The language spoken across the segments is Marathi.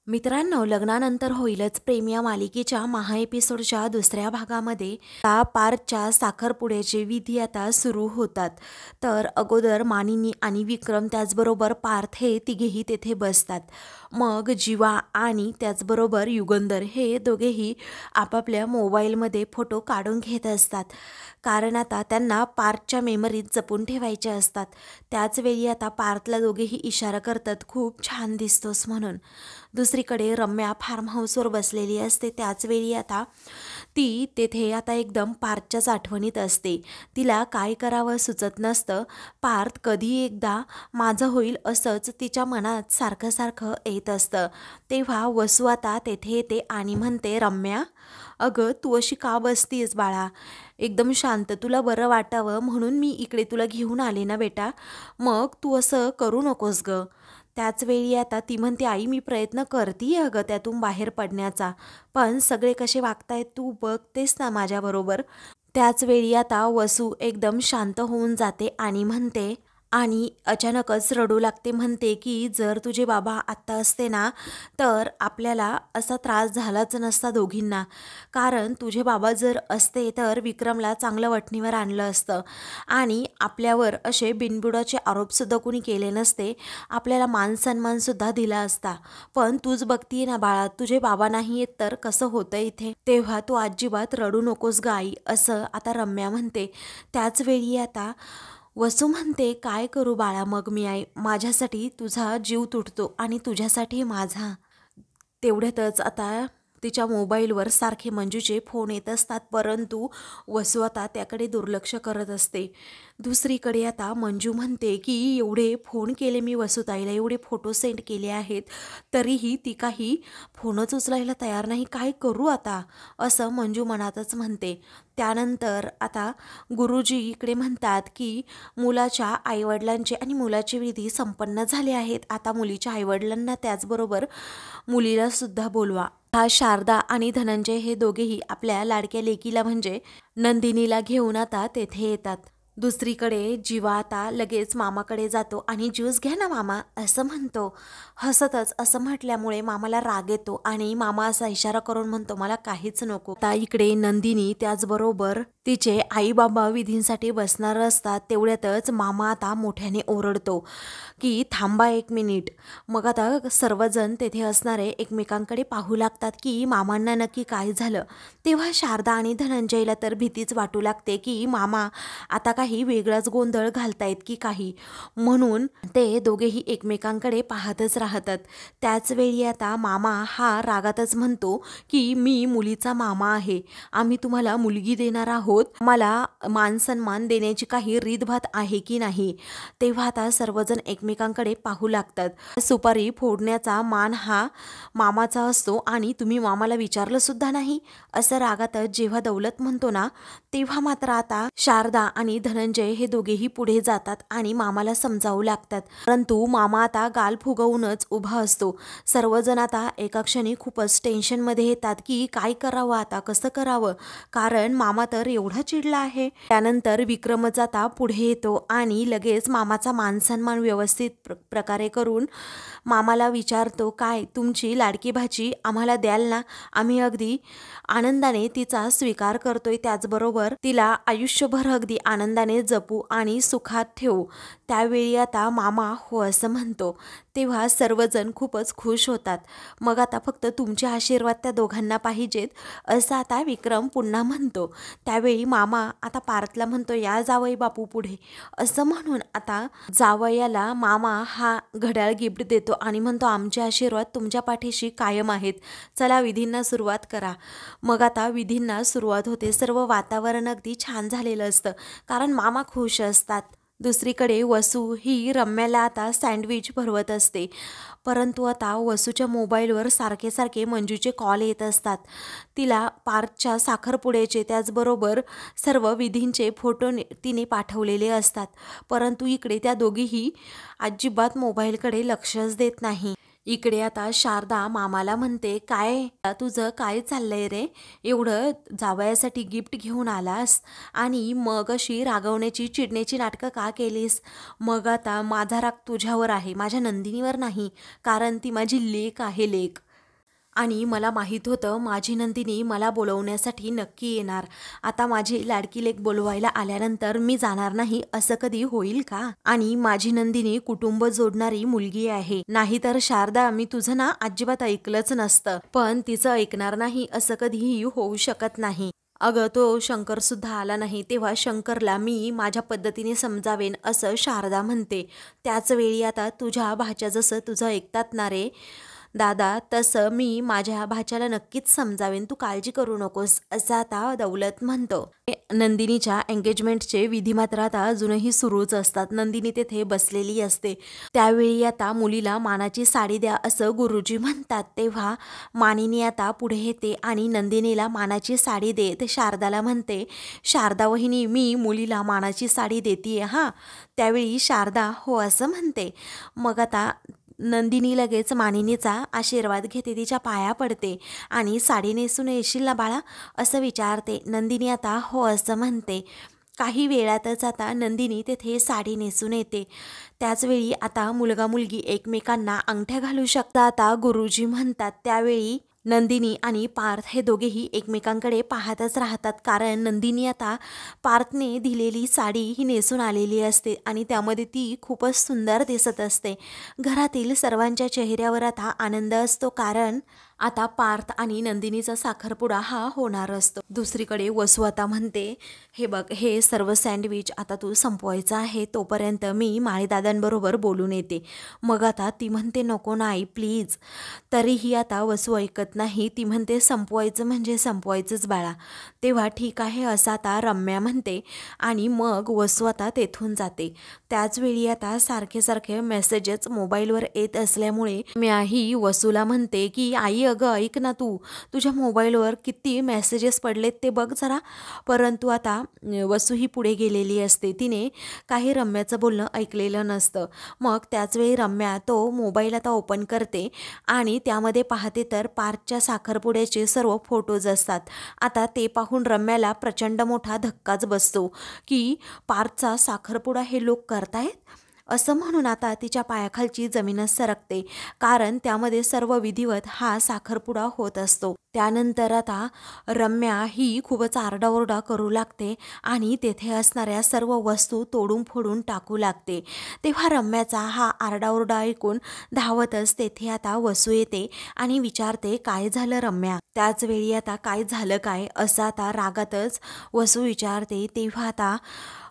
मित्रांनो, लग्नानंतर होईलच प्रेम या मालिकेच्या महा एपिसोडच्या दुसऱ्या भागामध्ये आता पार्थच्या साखरपुड्याचे विधी आता सुरू होतात. तर अगोदर मानिनी आणि विक्रम त्याचबरोबर पार्थ हे तिघेही तेथे बसतात. मग जीवा आणि त्याचबरोबर युगंधर हे दोघेही आपापल्या मोबाईलमध्ये फोटो काढून घेत असतात. कारण आता त्यांना पार्थच्या मेमरीत जपून ठेवायचे असतात. त्याचवेळी आता पार्थला दोघेही इशारा करतात, खूप छान दिसतोस म्हणून. दुसरीकडे रम्या फार्म हाऊसवर बसलेली असते. त्याचवेळी आता ती तेथे आता एकदम पार्थच्याच आठवणीत असते. तिला काय करावं सुचत नसतं. पार्थ कधी एकदा माझं होईल असंच तिच्या मनात सारखं सारखं येत असतं. तेव्हा वसू आता तेथे येते आणि म्हणते, रम्या, अगं तू अशी का बसतीयस बाळा? एकदम शांत, तुला बरं वाटावं म्हणून मी इकडे तुला घेऊन आले ना बेटा. मग तू असं करू नकोस ग. त्याचवेळी आता ती म्हणते, आई मी प्रयत्न करतीये अगं त्यातून बाहेर पडण्याचा, पण सगळे कसे वागतायत तू बघतेस ना माझ्याबरोबर. त्याचवेळी आता वसू एकदम शांत होऊन जाते आणि म्हणते आणि अचानकच रडू लागते. म्हणते की जर तुझे बाबा आत्ता असते ना तर आपल्याला असा त्रास झालाच नसता दोघींना. कारण तुझे बाबा जर असते तर विक्रमला चांगलं वठणीवर आणलं असतं आणि आपल्यावर असे बिनबुडाचे आरोपसुद्धा कोणी केले नसते. आपल्याला मान सन्मानसुद्धा दिला असता. पण तूच बघतीये ना बाळा, तुझे बाबा नाही आहेत तर कसं होतं इथे. तेव्हा तू अजिबात रडू नकोस ग आई, असं आता रम्या म्हणते. त्याचवेळी आता वसू म्हणते, काय करू बाळा मग मी आई, माझ्यासाठी तुझा जीव तुटतो आणि तुझ्यासाठी माझा. तेवढ्यातच आता तिच्या मोबाईलवर सारखे मंजूचे फोन येत असतात, परंतु वसू आता त्याकडे दुर्लक्ष करत असते. दुसरीकडे आता मंजू म्हणते की एवढे फोन केले मी वसुताईला, एवढे फोटो सेंड केले आहेत, तरीही ती काही फोनच उचलायला तयार नाही. काय करू आता, असं मंजू मनातच म्हणते. त्यानंतर आता गुरुजी इकडे म्हणतात की मुलाच्या आईवडिलांचे आणि मुलाचे विधी संपन्न झाले आहेत. आता मुलीच्या आईवडिलांना त्याचबरोबर मुलीला सुद्धा बोलवा. हा शारदा आणि धनंजय हे दोघेही आपल्या लाडक्या लेकीला म्हणजे नंदिनीला घेऊन आता तेथे येतात. दुसरीकडे जीवा आता लगेच मामाकडे जातो आणि ज्यूस घ्या ना मामा, असं म्हणतो. हसतच असं म्हटल्यामुळे मामाला राग येतो आणि मामा असा इशारा करून म्हणतो, मला काहीच नको. आता इकडे नंदिनी त्याचबरोबर तिचे आई बाबा विधींसाठी बसणार असतात. तेवढ्यातच मामा आता मोठ्याने ओरडतो की थांबा एक मिनिट. मग आता सर्वजण तेथे असणारे एकमेकांकडे पाहू लागतात की मामांना नक्की काय झालं. तेव्हा शारदा आणि धनंजयला तर भीतीच वाटू लागते की मामा आता काही वेगळाच गोंधळ घालतायत की काही, म्हणून ते दोघेही एकमेकांकडे पाहतच राहतात. त्याचवेळी आता मामा हा रागातच म्हणतो की मी मुलीचा मामा आहे, आम्ही तुम्हाला मुलगी देणार आहोत, मला मान सन्मान देण्याची काही रीतभात आहे की नाही. तेव्हा आता सर्वजण एकमेकांकडे पाहू लागतात. सुपारी फोडण्याचा मान हा मामाचा असतो आणि तुम्ही मामाला विचारलं सुद्धा नाही, असं रागातच जेव्हा दौलत म्हणतो ना, तेव्हा मात्र आता शारदा आणि धनंजय हे दोघेही पुढे जातात आणि मामाला समजावू लागतात. परंतु मामा आता गाल फुगवूनच उभा असतो. सर्वजण आता एका क्षणी खूपच टेन्शनमध्ये येतात की काय करावं आता, कसं करावं, कारण मामा तर एवढा चिडला आहे. त्यानंतर विक्रमच आता पुढे येतो आणि लगेच मामाचा मान सन्मान व्यवस्थित प्रकारे करून मामाला विचारतो, काय तुमची लाडकी भाची आम्हाला द्याल ना, आम्ही अगदी आनंदाने तिचा स्वीकार करतोय, त्याचबरोबर तिला आयुष्यभर अगदी आनंदाने जपू आणि सुखात ठेवू. त्यावेळी आता मामा हो असं म्हणतो. तेव्हा सर्वजण खूपच खुश होतात. मग आता फक्त तुमचे आशीर्वाद त्या दोघांना पाहिजेत, असं आता विक्रम पुन्हा म्हणतो. त्यावेळी मामा आता पार्थला म्हणतो, या जावई बापू पुढे, असं म्हणून आता जावयाला मामा हा घड्याळ गिफ्ट देतो आणि म्हणतो, आमचे आशीर्वाद तुमच्या पाठीशी कायम आहेत, चला विधींना सुरुवात करा. मग आता विधींना सुरुवात होते. सर्व वातावरण अगदी छान झालेलं असतं कारण मामा खुश असतात. दुसरीकडे वसू ही रम्याला आता सँडविच भरवत असते, परंतु आता वसूच्या मोबाईलवर सारखे सारखे मंजूचे कॉल येत असतात. तिला पार्थच्या साखरपुड्याचे त्याचबरोबर सर्व विधींचे फोटो तिने पाठवलेले असतात, परंतु इकडे त्या दोघीही अजिबात मोबाईलकडे लक्षच देत नाही. इकडे आता शारदा मामाला म्हणते, काय तुझं काय चाललंय रे, एवढं जावयासाठी गिफ्ट घेऊन आलास आणि मग अशी रागवण्याची चिडण्याची नाटकं का केलीस. मग आता माझा राग तुझ्यावर आहे, माझ्या नंदिनीवर नाही, कारण ती माझी लेक आहे, लेक. आणि मला माहीत होतं माझी नंदिनी मला बोलवण्यासाठी नक्की येणार. आता माझी लाडकी लेक बोलवायला आल्यानंतर मी जाणार नाही असं कधी होईल का? आणि माझी नंदिनी कुटुंब जोडणारी मुलगी आहे. नाहीतर शारदा, मी तुझं ना अजिबात ऐकलंच नसतं, पण तिचं ऐकणार नाही असं कधीही होऊ शकत नाही. अगं, तो शंकर सुद्धा आला नाही तेव्हा शंकरला मी माझ्या पद्धतीने समजावेन असं शारदा म्हणते. त्याच वेळी आता तुझ्या भाच्या जसं तुझं ऐकतात ना रे दादा, तसं मी माझ्या भाच्याला नक्कीच समजावेन, तू काळजी करू नकोस असं आता दौलत म्हणतो. नंदिनीच्या एंगेजमेंटचे विधी मात्र आता अजूनही सुरूच असतात. नंदिनी तेथे बसलेली असते. त्यावेळी आता मुलीला मानाची साडी द्या असं गुरुजी म्हणतात. तेव्हा मानिनी आता पुढे येते आणि नंदिनीला मानाची साडी देत शारदाला म्हणते, शारदा वहिनी, मी मुलीला मानाची साडी देतीये हा. त्यावेळी शारदा हो असं म्हणते. मग आता नंदिनी लगेच मानिनीचा आशीर्वाद घेते, तिच्या पाया पडते आणि साडी नेसून येशील ना बाळा असं विचारते. नंदिनी आता हो असं म्हणते. काही वेळातच आता नंदिनी तेथे साडी नेसून येते. त्याचवेळी आता मुलगा मुलगी एकमेकांना अंगठ्या घालू शकतात आता गुरुजी म्हणतात. त्यावेळी नंदिनी आणि पार्थ हे दोघेही एकमेकांकडे पाहतच राहतात, कारण नंदिनी आता पार्थने दिलेली साडी ही नेसून आलेली असते आणि त्यामध्ये ती खूपच सुंदर दिसत असते. घरातील सर्वांच्या चेहऱ्यावर आता आनंद असतो, कारण आता पार्थ आणि नंदिनीचा साखरपुडा हा होणार असतो. दुसरीकडे वसू आता म्हणते, हे बघ, हे सर्व सँडविच आता तू संपवायचं आहे, तोपर्यंत मी माळीदादांबरोबर बोलून येते. मग आता ती म्हणते नको नाही प्लीज. तरीही आता वसू ऐकत नाही. ती म्हणते संपवायचं म्हणजे संपवायचंच बाळा. तेव्हा ठीक आहे असं आता रम्या म्हणते आणि मग वसू आता तेथून जाते. त्याचवेळी आता सारखे सारखे मेसेजेस मोबाईलवर येत असल्यामुळे मीही वसूला म्हणते की आई अगं ऐक ना, तुझ्या मोबाईलवर किती मेसेजेस पडलेत ते बघ जरा. परंतु आता वसू ही पुढे गेलेली असते. तिने काही रम्याचं बोलणं ऐकलेलं नसतं. मग त्याचवेळी रम्या तो मोबाईल आता ओपन करते आणि त्यामध्ये पाहते तर पार्थच्या साखरपुड्याचे सर्व फोटोज असतात. आता ते पाहून रम्याला प्रचंड मोठा धक्काच बसतो की पार्थचा साखरपुडा हे लोक करतायत असं म्हणून आता तिच्या पायाखालची जमीनच सरकते, कारण त्यामध्ये सर्व विधिवत हा साखरपुडा होत असतो. त्यानंतर आता रम्या ही खूपच आरडाओरडा करू लागते आणि तेथे असणाऱ्या सर्व वस्तू तोडून फोडून टाकू लागते. तेव्हा रम्याचा हा आरडाओरडा ऐकून धावतच तेथे आता वसू येते आणि विचारते काय झालं रम्या. त्याच वेळी आता काय झालं काय असं आता रागातच वसू विचारते. तेव्हा आता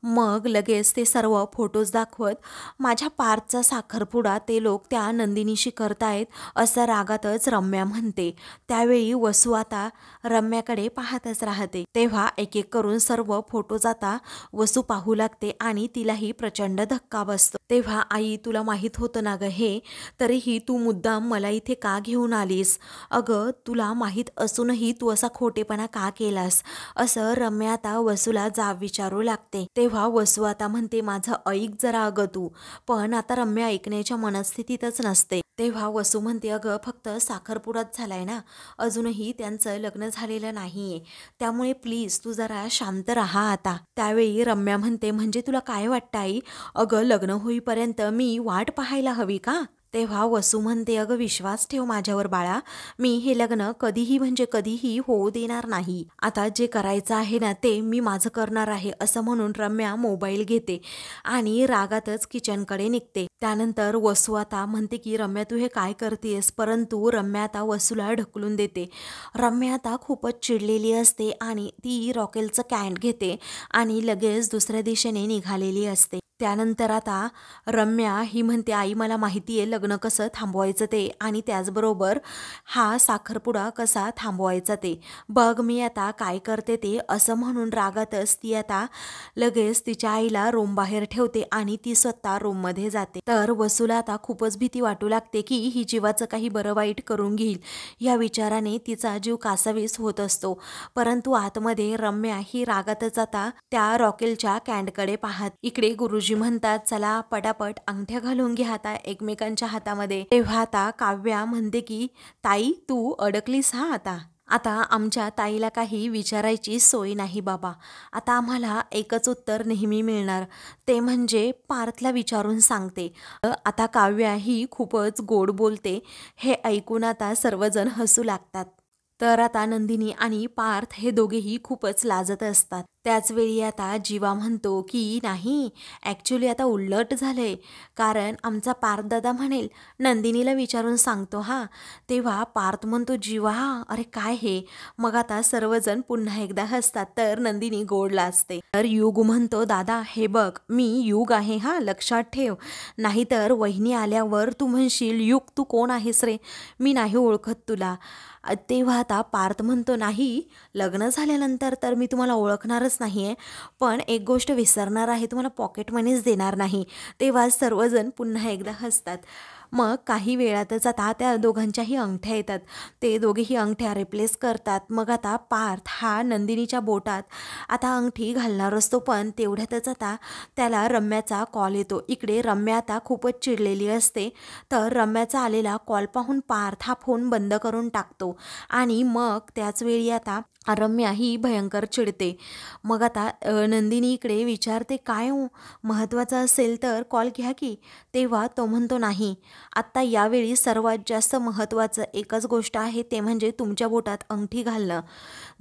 मग लगेच ते सर्व फोटोज दाखवत माझ्या पार्थचा साखरपुडा ते लोक त्या नंदिनीशी करतायत असं रागातच रम्या म्हणते. त्यावेळी वसू आता रम्याकडे पाहतच राहते. तेव्हा एक एक करून सर्व फोटोज आता वसू पाहू लागते आणि तिलाही प्रचंड धक्का बसतो. तेव्हा आई तुला माहीत होतं ना ग हे, तरीही तू मुद्दाम मला इथे का घेऊन आलीस? अगं तुला माहीत असूनही तू असा खोटेपणा का केलास? असं रम्या आता वसूला जाब विचारू लागते. तेव्हा वसू आता म्हणते माझं ऐक जरा अगं तू, पण आता रम्या ऐकण्याच्या मनस्थितीतच नसते. तेव्हा वसू म्हणते अगं फक्त साखरपुडाच झालाय ना, अजूनही त्यांचं लग्न झालेलं नाहीये, त्यामुळे प्लीज तू जरा शांत राहा आता. त्यावेळी रम्या म्हणते म्हणजे तुला काय वाटतं आई, अगं लग्न होईपर्यंत मी वाट पाहायला हवी का? तेव्हा वसू म्हणते अगं विश्वास ठेव माझ्यावर बाळा, मी हे लग्न कधीही म्हणजे कधीही होऊ देणार नाही. आता जे करायचं आहे ना ते मी माझं करणार आहे असं म्हणून रम्या मोबाईल घेते आणि रागातच किचनकडे निघते. त्यानंतर वसू आता म्हणते की रम्या तू हे काय करतेस, परंतु रम्या आता वसूला ढकलून देते. रम्या आता खूपच चिडलेली असते आणि ती रॉकेलचं कॅन घेते आणि लगेच दुसऱ्या दिशेने निघालेली असते. त्यानंतर आता रम्या ही म्हणते आई मला माहिती आहे लग्न कसं थांबवायचं ते, आणि त्याचबरोबर हा साखरपुडा कसा थांबवायचा ते, बघ मी आता काय करते ते. असं म्हणून रागातच ती आता लगेच तिच्या आईला रूम बाहेर ठेवते आणि ती स्वतः रूममध्ये जाते. तर वसूला आता खूपच भीती वाटू लागते की ही जीवाचं काही बरं वाईट करून घेईल, या विचाराने तिचा जीव कासावीस होत असतो. परंतु आतमध्ये रम्या ही रागातच आता त्या रॉकेलच्या कॅन्डकडे पाहत. इकडे गुरुजी म्हणतात चला पटापट अंगठ्या घालून घ्या आता एकमेकांच्या हातामध्ये. तेव्हा आता काव्या म्हणते की ताई तू अडकलीस हा आता, आता आमच्या ताईला काही विचारायची सोय नाही बाबा. आता आम्हाला एकच उत्तर नेहमी मिळणार, ते म्हणजे पार्थला विचारून सांगते. आता काव्या ही खूपच गोड बोलते. हे ऐकून आता सर्वजण हसू लागतात. तर आता नंदिनी आणि पार्थ हे दोघेही खूपच लाजत असतात. त्याच वेळी आता जीवा म्हणतो की नाही, ॲक्च्युली आता उलट झालंय. कारण आमचा पार्थ दादा म्हणेल नंदिनीला विचारून सांगतो हां. तेव्हा पार्थ म्हणतो जीवा अरे काय हे. मग आता सर्वजण पुन्हा एकदा हसतात. तर नंदिनी गोड लाजते. तर युग म्हणतो दादा हे बघ मी युग आहे हां, लक्षात ठेव. नाहीतर वहिनी आल्यावर तू म्हणशील युग तू कोण आहेस रे, मी नाही ओळखत तुला. तेव्हा आता पार्थ म्हणतो नाही, लग्न झाल्यानंतर तर मी तुम्हाला ओळखणारच नाही आहे, पण एक गोष्ट विसरणार आहे, तुम्हाला पॉकेट मनीच देणार नाही. तेव्हा सर्वजण पुन्हा एकदा हसतात. मग काही वेळातच आता त्या दोघांच्याही अंगठ्या येतात. ते दोघेही अंगठ्या रिप्लेस करतात. मग आता पार्थ हा नंदिनीच्या बोटात आता अंगठी घालणार असतो, पण तेवढ्यातच आता त्याला रम्याचा कॉल येतो. इकडे रम्या आता खूपच चिडलेली असते. तर रम्याचा आलेला कॉल पाहून पार्थ हा फोन बंद करून टाकतो आणि मग त्याच वेळी आता रम्या ही भयंकर चिडते. मग आता नंदिनी इकडे विचारते काय हो, महत्त्वाचं असेल तर कॉल घ्या की. तेव्हा तो म्हणतो नाही, आत्ता यावेळी सर्वात जास्त महत्त्वाचं एकच गोष्ट आहे, ते म्हणजे तुमच्या बोटात अंगठी घालणं.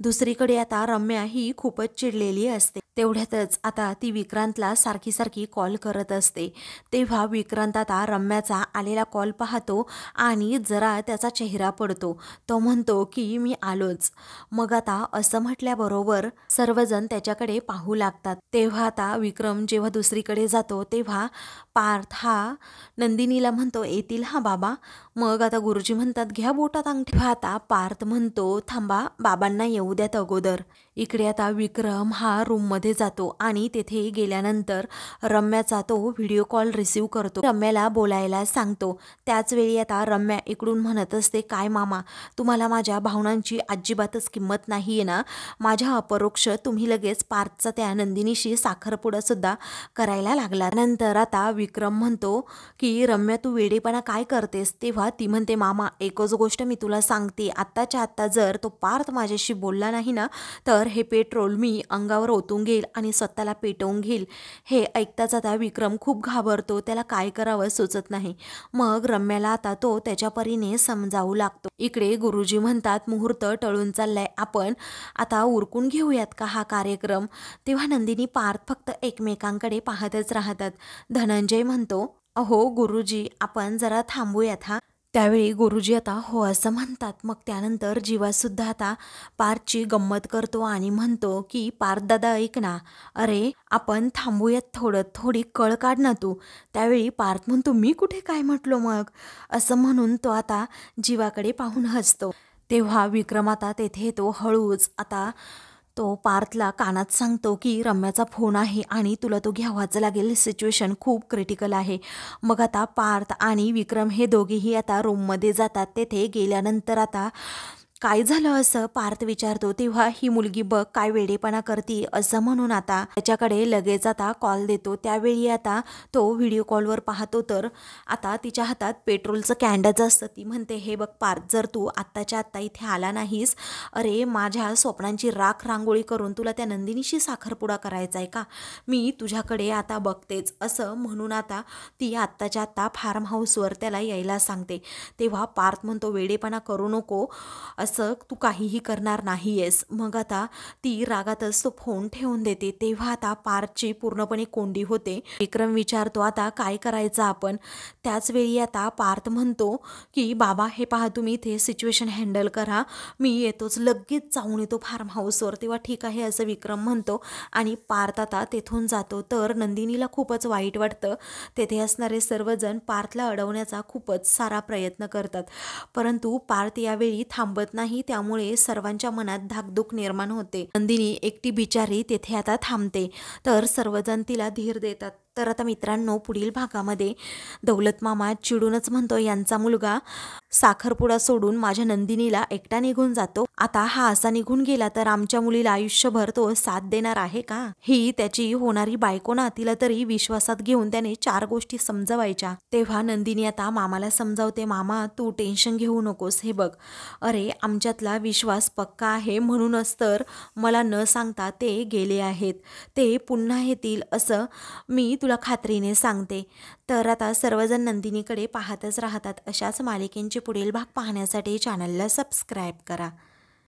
दुसरीकडे आता रम्या ही खूपच चिडलेली असते. तेवढ्यातच आता ती विक्रांतला सारखी सारखी कॉल करत असते. तेव्हा विक्रांत आता रम्याचा आलेला कॉल पाहतो आणि जरा त्याचा चेहरा पडतो. तो म्हणतो की मी आलोच. मग आता असं म्हटल्याबरोबर सर्वजण त्याच्याकडे पाहू लागतात. तेव्हा आता विक्रम जेव्हा दुसरीकडे जातो तेव्हा पार्थ हा नंदिनीला म्हणतो येतील हा बाबा. मग आता गुरुजी म्हणतात घ्या बोटात अंगठी. आता पार्थ म्हणतो थांबा, बाबांना येऊ द्यात अगोदर. इकडे आता विक्रम हा रूममध्ये जातो आणि तेथे गेल्यानंतर रम्याचा तो व्हिडिओ कॉल रिसीव करतो. रम्याला बोलायला सांगतो. त्याच वेळी आता रम्या इकडून म्हणत असते काय मामा, तुम्हाला माझ्या भावनांची अजिबातच किंमत नाही आहे ना. माझ्या अपरोक्ष तुम्ही लगेच पार्थचा त्या नंदिनीशी साखरपुडा सुद्धा करायला लागला. नंतर आता विक्रम म्हणतो की रम्या तू वेडेपणा काय करतेस. तेव्हा ती म्हणते मामा एकच गोष्ट मी तुला सांगते, आत्ताच्या आत्ता जर तो पार्थ माझ्याशी बोलला नाही ना तर हे पेट्रोल मी अंगावर ओतून घेईल आणि स्वतःला पेटवून घेईल. हे ऐकताच आता विक्रम खूप घाबरतो. त्याला काय करावं सुचत नाही. मग रम्याला आता तो त्याच्या परीने समजावू लागतो. इकडे गुरुजी म्हणतात मुहूर्त टळून चाललाय, आपण आता उरकून घेऊयात का हा कार्यक्रम. तेव्हा नंदिनी पार्थ फक्त एकमेकांकडे पाहतच राहतात. धनंजय म्हणतो अहो गुरुजी आपण जरा थांबूयात हा. त्यावेळी गुरुजी आता हो असं म्हणतात. मग त्यानंतर जीवासुद्धा आता पार्थची गंमत करतो आणि म्हणतो की पार्थ दादा ऐक ना, अरे आपण थांबूयात थोडी कळ काढ ना तू. त्यावेळी पार्थ म्हणतो मी कुठे काय म्हटलो मग, असं म्हणून तो आता जीवाकडे पाहून हसतो. तेव्हा विक्रम आता तेथे येतो. हळूच आता तो पार्थला कानात सांगतो की रम्याचा फोन आहे आणि तुला तो घ्यावाच लागेल, सिच्युएशन खूप क्रिटिकल आहे. मग आता पार्थ आणि विक्रम हे दोघेही आता रूममध्ये जातात. तेथे गेल्यानंतर आता काय झालं असं पार्थ विचारतो. तेव्हा ही मुलगी बघ काय वेडेपणा करती असं म्हणून आता त्याच्याकडे लगेच आता कॉल देतो. त्यावेळी आता तो व्हिडिओ कॉलवर पाहतो तर आता तिच्या हातात पेट्रोलचं कॅन्डच असतं. ती म्हणते हे बघ पार्थ, जर तू आत्ताच्या आत्ता इथे आला नाहीस, अरे माझ्या स्वप्नांची राख रांगोळी करून तुला त्या नंदिनीशी साखरपुडा करायचा आहे का, मी तुझ्याकडे आता बघतेच. असं म्हणून आता ती आत्ताच्या आत्ता फार्म हाऊसवर त्याला यायला सांगते. तेव्हा पार्थ म्हणतो वेडेपणा करू नको, असं तू काहीही करणार नाही आहेस. मग आता ती रागातच तो फोन ठेवून देते. तेव्हा आता पार्थची पूर्णपणे कोंडी होते. विक्रम विचारतो आता काय करायचं आपण. त्याच वेळी आता पार्थ म्हणतो की बाबा हे पहा तुम्ही इथे सिच्युएशन हँडल करा, मी येतोच, लगेच जाऊन येतो फार्म हाऊसवर. तेव्हा ठीक आहे असं विक्रम म्हणतो आणि पार्थ आता तेथून जातो. तर नंदिनीला खूपच वाईट वाटतं. तेथे असणारे सर्वजण पार्थला अडवण्याचा खूपच सारा प्रयत्न करतात, परंतु पार्थ यावेळी थांबत नाही. त्यामुळे सर्वांच्या मनात धाकधूक निर्माण होते. नंदिनी एकटी बिचारी तेथे आता थांबते. तर सर्वजण तिला धीर देतात. तर आता मित्रांनो, पुढील भागामध्ये दौलत मामा चिडूनच म्हणतो, यांचा मुलगा साखरपुडा सोडून माझ्या नंदिनीला एकटा निघून जातो. आता हा असा निघून गेला तर आमच्या मुलीला आयुष्यभर तो साथ देणार आहे का? ही त्याची होणारी बायको ना, तिला तरी विश्वासात घेऊन त्याने 4 गोष्टी समजवायच्या. तेव्हा नंदिनी आता मामाला समजावते, मामा तू टेन्शन घेऊ नकोस, हे बघ, अरे आमच्यातला विश्वास पक्का आहे, म्हणूनच तर मला न सांगता ते गेले आहेत. ते पुन्हा येतील असं मी तुला खात्रीने सांगते. तर आता सर्वजण नंदिनीकडे पाहतच राहतात. अशाच मालिकेंचे पुढील भाग पाहण्यासाठी चॅनलला सबस्क्राईब करा.